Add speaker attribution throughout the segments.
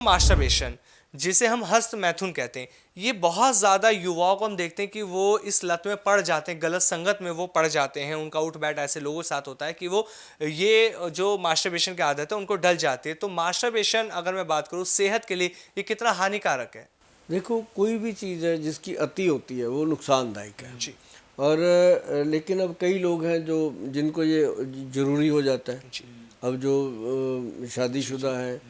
Speaker 1: Masturbation, जिसे हम हस्त मैथुन कहते हैं, ये बहुत ज़्यादा युवाओं को हम देखते हैं कि वो इस लत में पड़ जाते हैं, गलत संगत में वो पड़ जाते हैं। उनका उठ बैठ ऐसे लोगों के साथ होता है कि वो ये जो मास्टरबेशन की आदत है उनको डल जाती है। तो मास्टरबेशन अगर मैं बात करूँ सेहत के लिए ये कितना हानिकारक है?
Speaker 2: देखो, कोई भी चीज़ है जिसकी अति होती है वो नुकसानदायक है।
Speaker 1: जी।
Speaker 2: और लेकिन अब कई लोग हैं जो जिनको ये ज़रूरी हो जाता है।
Speaker 1: जी।
Speaker 2: अब जो शादीशुदा हैं,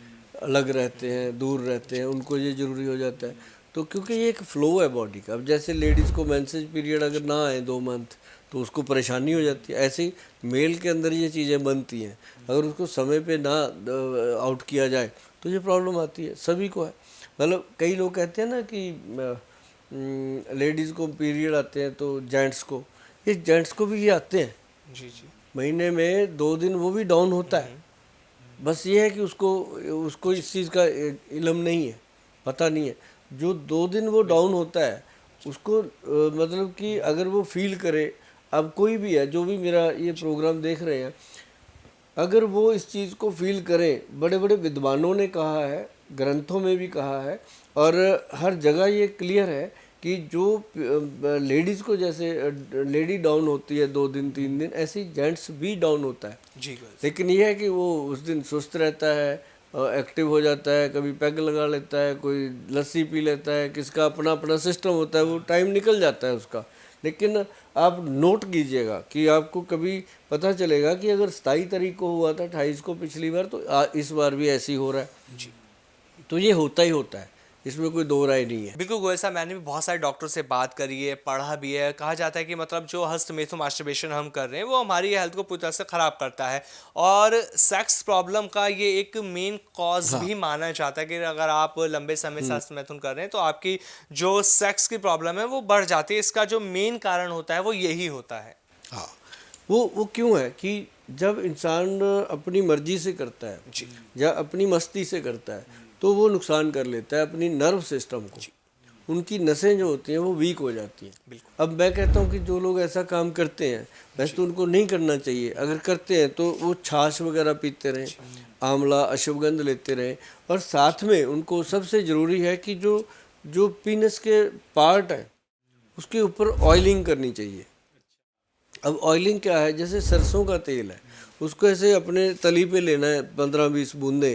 Speaker 2: अलग रहते हैं, दूर रहते हैं, उनको ये ज़रूरी हो जाता है। तो क्योंकि ये एक फ़्लो है बॉडी का। अब जैसे लेडीज़ को मेंसेस पीरियड अगर ना आए 2 मंथ तो उसको परेशानी हो जाती है। ऐसे ही मेल के अंदर ये चीज़ें बनती हैं, अगर उसको समय पे ना आउट किया जाए तो ये प्रॉब्लम आती है, सभी को है। मतलब कई लोग कहते हैं ना कि लेडीज़ को पीरियड आते हैं तो जेंट्स को, ये जेंट्स को भी ये आते हैं।
Speaker 1: जी। जी।
Speaker 2: महीने में 2 दिन वो भी डाउन होता है। बस ये है कि उसको उसको इस चीज़ का इल्म नहीं है, पता नहीं है। जो 2 दिन वो डाउन होता है उसको मतलब कि अगर वो फील करे, अब कोई भी है जो भी मेरा ये प्रोग्राम देख रहे हैं, अगर वो इस चीज़ को फील करें, बड़े बड़े विद्वानों ने कहा है, ग्रंथों में भी कहा है, और हर जगह ये क्लियर है कि जो लेडीज़ को जैसे लेडी डाउन होती है 2 दिन 3 दिन, ऐसे ही जेंट्स भी डाउन होता है।
Speaker 1: जी।
Speaker 2: लेकिन ये है कि वो उस दिन सुस्त रहता है, एक्टिव हो जाता है, कभी पैग लगा लेता है, कोई लस्सी पी लेता है, किसका अपना अपना सिस्टम होता है, वो टाइम निकल जाता है उसका। लेकिन आप नोट कीजिएगा कि आपको कभी पता चलेगा कि अगर 27 तारीख को हुआ था, 28 को पिछली बार, तो इस बार भी ऐसे ही हो रहा है।
Speaker 1: जी।
Speaker 2: तो ये होता ही होता है, इसमें कोई दो राय नहीं है।
Speaker 1: बिल्कुल गोयल साहब, मैंने भी बहुत सारे डॉक्टर से बात करी है, पढ़ा भी है। कहा जाता है कि मतलब जो हस्तमेथो मास्टरबेशन हम कर रहे हैं वो हमारी हेल्थ को पूरी तरह से ख़राब करता है, और सेक्स प्रॉब्लम का ये एक मेन कॉज
Speaker 2: हाँ।
Speaker 1: भी माना जाता है कि अगर आप लंबे समय से हस्तमैथुन कर रहे हैं तो आपकी जो सेक्स की प्रॉब्लम है वो बढ़ जाती है। इसका जो मेन कारण होता है वो यही होता है।
Speaker 2: हाँ, वो क्यों है कि जब इंसान अपनी मर्जी से करता है
Speaker 1: जी।
Speaker 2: या अपनी मस्ती से करता है तो वो नुकसान कर लेता है अपनी नर्व सिस्टम को।
Speaker 1: जी।
Speaker 2: उनकी नसें जो होती हैं वो वीक हो जाती हैं।
Speaker 1: बिल्कुल।
Speaker 2: अब मैं कहता हूँ कि जो लोग ऐसा काम करते हैं, वैसे तो उनको नहीं करना चाहिए। अगर करते हैं तो वो छाछ वगैरह पीते रहें, आंवला अश्वगंध लेते रहें, और साथ में उनको सबसे ज़रूरी है कि जो जो पीनस के पार्ट हैं उसके ऊपर ऑयलिंग करनी चाहिए। अब ऑयलिंग क्या है, जैसे सरसों का तेल है, उसको ऐसे अपने तली पे लेना है 15-20 बूंदे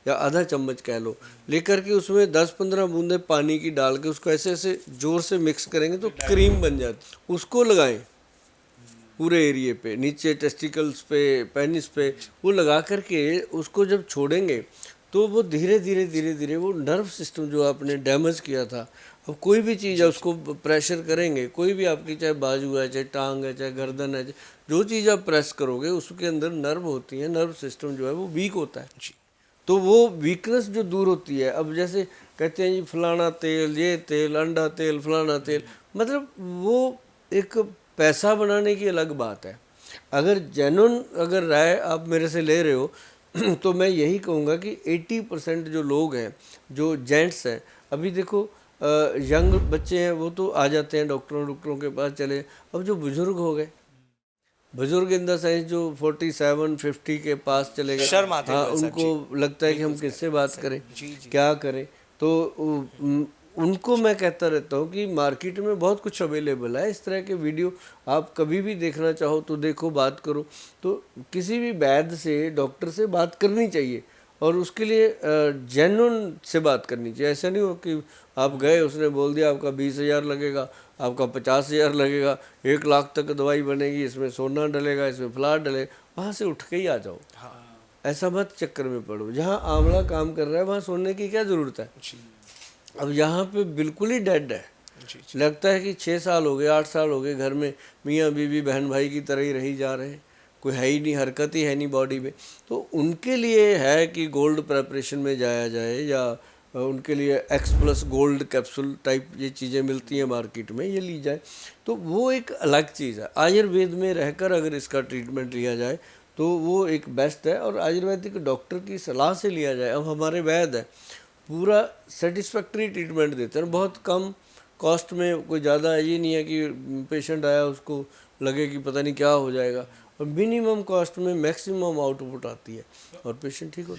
Speaker 2: या आधा चम्मच कह लो, लेकर के उसमें 10-15 बूंदे पानी की डाल के उसको ऐसे ऐसे जोर से मिक्स करेंगे तो क्रीम बन जाती। उसको लगाएं पूरे एरिए पे, नीचे टेस्टिकल्स पे, पेनिस पे, वो लगा करके उसको जब छोड़ेंगे तो वो धीरे धीरे धीरे धीरे वो नर्व सिस्टम जो आपने डैमेज किया था, अब कोई भी चीज़ है उसको प्रेशर करेंगे, कोई भी आपकी चाहे बाजू है, चाहे टांग है, चाहे गर्दन है, जो चीज़ आप प्रेस करोगे उसके अंदर नर्व होती है, नर्व सिस्टम जो है वो वीक होता है।
Speaker 1: जी।
Speaker 2: तो वो वीकनेस जो दूर होती है, अब जैसे कहते हैं जी फलाना तेल, ये तेल, अंडा तेल, फलाना तेल, मतलब वो एक पैसा बनाने की अलग बात है। अगर जेन्युइन अगर राय आप मेरे से ले रहे हो तो मैं यही कहूँगा कि 80% जो लोग हैं, जो जेंट्स हैं, अभी देखो यंग बच्चे हैं वो तो आ जाते हैं डॉक्टरों के पास चले। अब जो बुजुर्ग हो गए, बुजुर्ग इन द सेंस जो 47-50 के पास चले गए,
Speaker 1: शर्म आते हैं
Speaker 2: हाँ,
Speaker 1: गोयल साहब।
Speaker 2: उनको
Speaker 1: जी।
Speaker 2: लगता है कि
Speaker 1: बिल्कुल
Speaker 2: हम किससे बात करें,
Speaker 1: जी। जी।
Speaker 2: क्या करें। तो उनको मैं कहता रहता हूँ कि मार्केट में बहुत कुछ अवेलेबल है, इस तरह के वीडियो आप कभी भी देखना चाहो तो देखो, बात करो। तो किसी भी वैद्य से, डॉक्टर से बात करनी चाहिए, और उसके लिए जेन्युइन से बात करनी चाहिए। ऐसा नहीं हो कि आप गए, उसने बोल दिया आपका 20,000 लगेगा, आपका 50,000 लगेगा, 1 लाख तक दवाई बनेगी, इसमें सोना डलेगा, इसमें फ्लार डलेगा, वहाँ से उठ के ही आ जाओ। ऐसा मत चक्कर में पड़ो। जहाँ आंवला काम कर रहा है वहाँ सोने की क्या ज़रूरत है।
Speaker 1: जी।
Speaker 2: अब यहाँ पे बिल्कुल ही डेड है।
Speaker 1: जी।
Speaker 2: लगता है कि 6 साल हो गए, 8 साल हो गए, घर में मियाँ बीवी बहन भाई की तरह ही रही जा रहे हैं, कोई है ही नहीं, हरकत ही है नहीं बॉडी में। तो उनके लिए है कि गोल्ड प्रेपरेशन में जाया जाए, या उनके लिए X+ गोल्ड कैप्सूल टाइप ये चीज़ें मिलती हैं मार्केट में, ये ली जाए। तो वो एक अलग चीज़ है। आयुर्वेद में रहकर अगर इसका ट्रीटमेंट लिया जाए तो वो एक बेस्ट है, और आयुर्वेदिक डॉक्टर की सलाह से लिया जाए। अब हमारे वैद्य है, पूरा सेटिस्फैक्ट्री ट्रीटमेंट देते हैं, बहुत कम कॉस्ट में, कोई ज़्यादा ये नहीं है कि पेशेंट आया उसको लगे कि पता नहीं क्या हो जाएगा, और मिनिमम कॉस्ट में मैक्सिमम आउटपुट आती है और पेशेंट ठीक होता है।